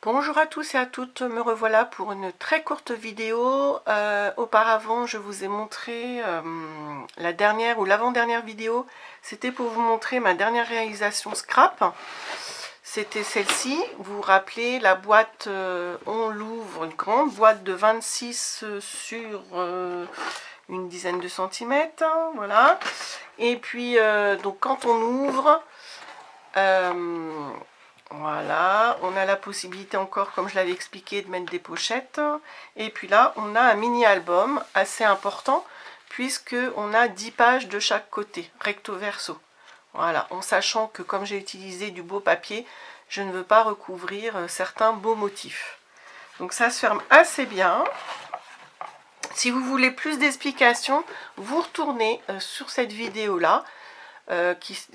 Bonjour à tous et à toutes, me revoilà pour une très courte vidéo. Auparavant, je vous ai montré la dernière ou l'avant-dernière vidéo. C'était pour vous montrer ma dernière réalisation scrap. C'était celle-ci. Vous vous rappelez, la boîte, on l'ouvre, une grande boîte de 26 sur une dizaine de centimètres. Voilà. Et puis, donc quand on ouvre... voilà, on a la possibilité encore, comme je l'avais expliqué, de mettre des pochettes. Et puis là, on a un mini-album assez important, puisque on a 10 pages de chaque côté, recto verso. Voilà, en sachant que comme j'ai utilisé du beau papier, je ne veux pas recouvrir certains beaux motifs. Donc ça se ferme assez bien. Si vous voulez plus d'explications, vous retournez sur cette vidéo-là.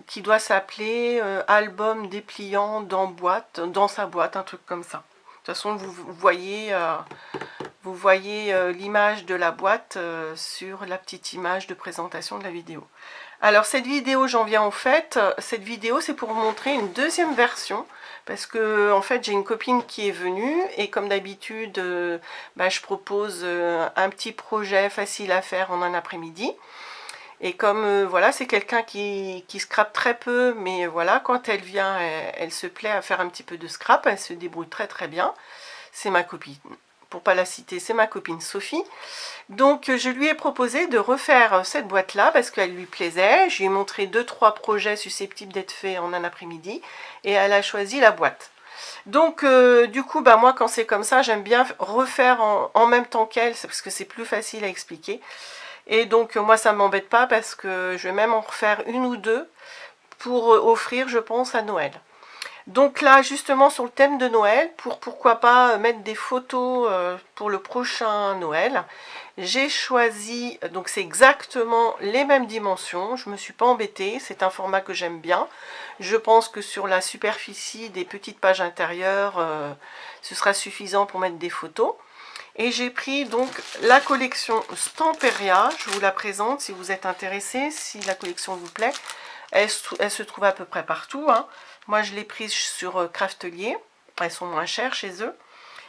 Qui doit s'appeler album dépliant dans sa boîte, un truc comme ça. De toute façon, vous voyez l'image de la boîte sur la petite image de présentation de la vidéo. Alors cette vidéo, j'en viens au fait. Cette vidéo, c'est pour vous montrer une deuxième version, parce que en fait, j'ai une copine qui est venue et comme d'habitude, je propose un petit projet facile à faire en un après-midi. Et comme voilà, c'est quelqu'un qui scrape très peu, mais voilà, quand elle vient, elle se plaît à faire un petit peu de scrap, elle se débrouille très très bien. C'est ma copine, pour pas la citer, c'est ma copine Sophie. Donc je lui ai proposé de refaire cette boîte-là parce qu'elle lui plaisait. Je lui ai montré 2-3 projets susceptibles d'être faits en un après-midi et elle a choisi la boîte. Donc du coup, moi quand c'est comme ça, j'aime bien refaire en même temps qu'elle, parce que c'est plus facile à expliquer. Et donc moi ça ne m'embête pas parce que je vais même en refaire une ou deux pour offrir, je pense, à Noël. Donc là justement sur le thème de Noël, pourquoi pas mettre des photos pour le prochain Noël, j'ai choisi, donc c'est exactement les mêmes dimensions, je ne me suis pas embêtée, c'est un format que j'aime bien. Je pense que sur la superficie des petites pages intérieures, ce sera suffisant pour mettre des photos. Et j'ai pris donc la collection Stamperia, je vous la présente si vous êtes intéressé, si la collection vous plaît. Elle se trouve à peu près partout. Moi je l'ai prise sur Craftelier, elles sont moins chères chez eux.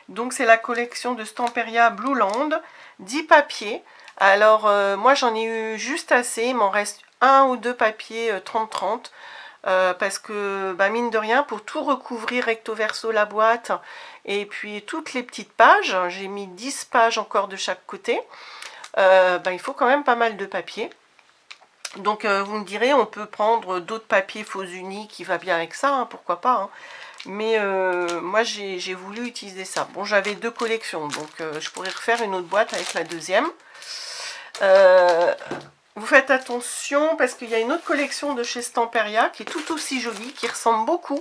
Donc c'est la collection de Stamperia Blue Land, 10 papiers. Alors moi j'en ai eu juste assez, il m'en reste un ou deux papiers 30-30. Parce que mine de rien, pour tout recouvrir recto verso la boîte et puis toutes les petites pages, j'ai mis 10 pages encore de chaque côté, il faut quand même pas mal de papier. Donc vous me direz, on peut prendre d'autres papiers faux unis qui va bien avec ça, pourquoi pas, mais moi j'ai voulu utiliser ça. Bon, j'avais deux collections, donc je pourrais refaire une autre boîte avec la deuxième. Vous faites attention parce qu'il y a une autre collection de chez Stamperia qui est tout aussi jolie, qui ressemble beaucoup.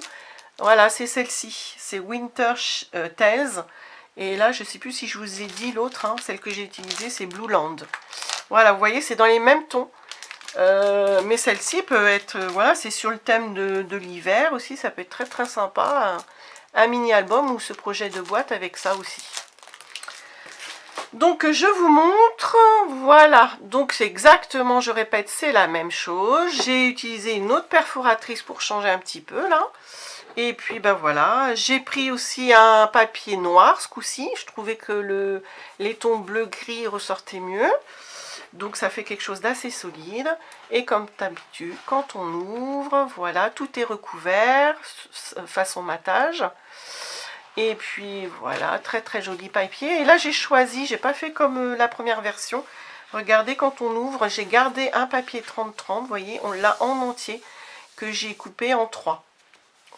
Voilà, c'est celle-ci, c'est Winter Tales. Et là, je ne sais plus si je vous ai dit l'autre, celle que j'ai utilisée, c'est Blue Land. Voilà, vous voyez, c'est dans les mêmes tons. Mais celle-ci peut être, voilà, c'est sur le thème de l'hiver aussi, ça peut être très très sympa. Un mini-album ou ce projet de boîte avec ça aussi. Donc je vous montre, voilà, donc c'est exactement, je répète, c'est la même chose. J'ai utilisé une autre perforatrice pour changer un petit peu là. Et puis voilà, j'ai pris aussi un papier noir ce coup-ci. Je trouvais que les tons bleu-gris ressortaient mieux. Donc ça fait quelque chose d'assez solide. Et comme d'habitude, quand on ouvre, voilà, tout est recouvert, façon matage. Et puis voilà, très très joli papier. Et là j'ai choisi, j'ai pas fait comme la première version. Regardez, quand on ouvre, j'ai gardé un papier 30-30, vous voyez, on l'a en entier, que j'ai coupé en 3.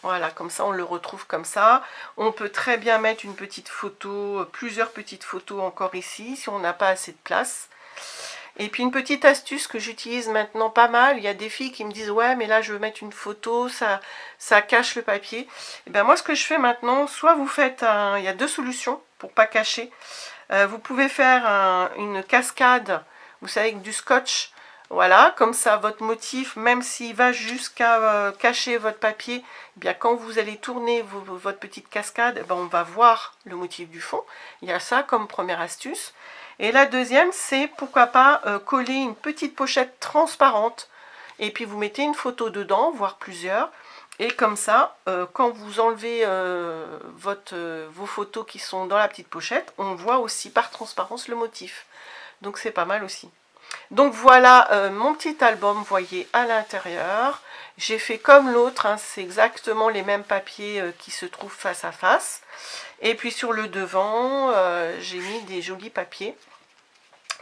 Voilà, comme ça on le retrouve comme ça. On peut très bien mettre une petite photo, plusieurs petites photos encore ici, si on n'a pas assez de place. Et puis une petite astuce que j'utilise maintenant pas mal, il y a des filles qui me disent ouais mais là je veux mettre une photo, ça cache le papier. Et bien moi ce que je fais maintenant, soit vous faites il y a deux solutions pour pas cacher. Vous pouvez faire une cascade, vous savez, avec du scotch. Voilà, comme ça votre motif, même s'il va jusqu'à cacher votre papier, eh bien quand vous allez tourner votre petite cascade, on va voir le motif du fond. Il y a ça comme première astuce. Et la deuxième, c'est pourquoi pas coller une petite pochette transparente. Et puis vous mettez une photo dedans, voire plusieurs. Et comme ça, quand vous enlevez vos photos qui sont dans la petite pochette, on voit aussi par transparence le motif. Donc c'est pas mal aussi. Donc voilà mon petit album, vous voyez, à l'intérieur. J'ai fait comme l'autre, hein, c'est exactement les mêmes papiers qui se trouvent face à face. Et puis sur le devant, j'ai mis des jolis papiers.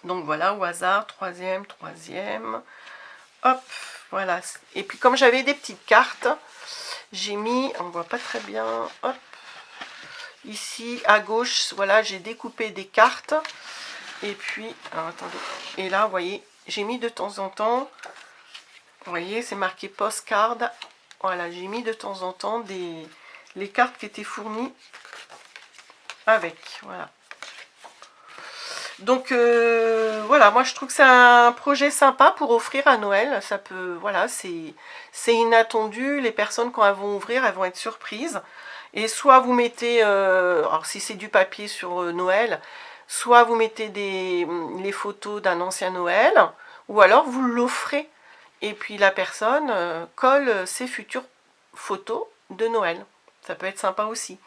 Donc voilà, au hasard, troisième. Hop, voilà. Et puis comme j'avais des petites cartes, j'ai mis, on voit pas très bien, hop, ici à gauche, voilà, j'ai découpé des cartes. Et puis, alors attendez, et là, vous voyez, j'ai mis de temps en temps, vous voyez, c'est marqué postcard. Voilà, j'ai mis de temps en temps les cartes qui étaient fournies avec, voilà. Donc voilà, moi je trouve que c'est un projet sympa pour offrir à Noël. Ça peut, voilà, c'est inattendu. Les personnes quand elles vont ouvrir, elles vont être surprises. Et soit vous mettez, alors si c'est du papier sur Noël, soit vous mettez les photos d'un ancien Noël, ou alors vous l'offrez. Et puis la personne colle ses futures photos de Noël. Ça peut être sympa aussi.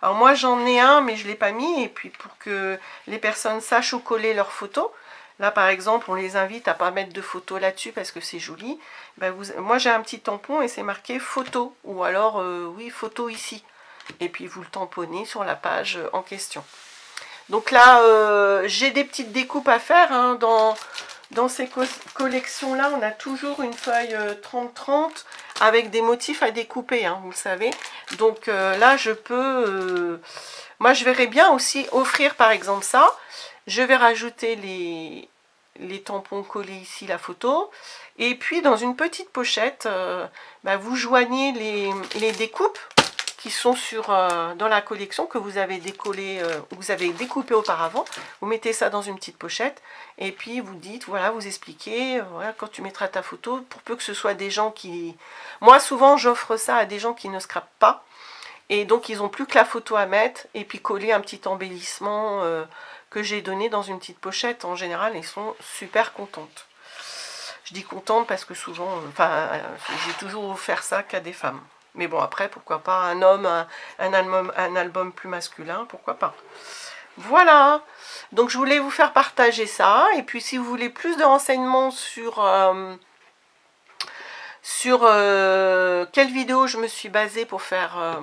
Alors moi j'en ai un mais je ne l'ai pas mis, et puis pour que les personnes sachent où coller leurs photos, là par exemple on les invite à pas mettre de photos là-dessus parce que c'est joli, ben moi j'ai un petit tampon et c'est marqué photo, ou alors oui photo ici, et puis vous le tamponnez sur la page en question. Donc là j'ai des petites découpes à faire, hein, dans ces collections là on a toujours une feuille 30-30 avec des motifs à découper, hein, vous le savez. Donc là je peux, moi je verrais bien aussi offrir par exemple ça. Je vais rajouter les tampons collés ici, la photo, et puis dans une petite pochette bah, vous joignez les découpes qui sont dans la collection que vous avez décollé, vous avez découpé auparavant. Vous mettez ça dans une petite pochette et puis vous dites, voilà, vous expliquez, voilà, quand tu mettras ta photo, pour peu que ce soit des gens qui... Moi souvent j'offre ça à des gens qui ne scrapent pas, et donc ils n'ont plus que la photo à mettre et puis coller un petit embellissement que j'ai donné dans une petite pochette. En général, ils sont super contentes. Je dis contente parce que souvent, enfin, j'ai toujours offert ça qu'à des femmes. Mais bon, après, pourquoi pas un homme, un album plus masculin, pourquoi pas. Voilà, donc je voulais vous faire partager ça. Et puis si vous voulez plus de renseignements sur quelle vidéo je me suis basée pour faire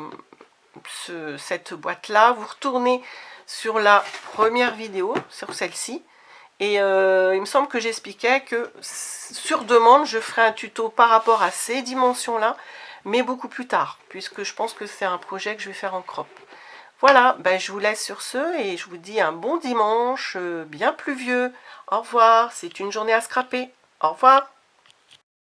cette boîte-là, vous retournez sur la première vidéo, sur celle-ci. Et il me semble que j'expliquais que sur demande, je ferai un tuto par rapport à ces dimensions-là, mais beaucoup plus tard, puisque je pense que c'est un projet que je vais faire en crop. Voilà, ben je vous laisse sur ce et je vous dis un bon dimanche, bien pluvieux. Au revoir, c'est une journée à scraper. Au revoir.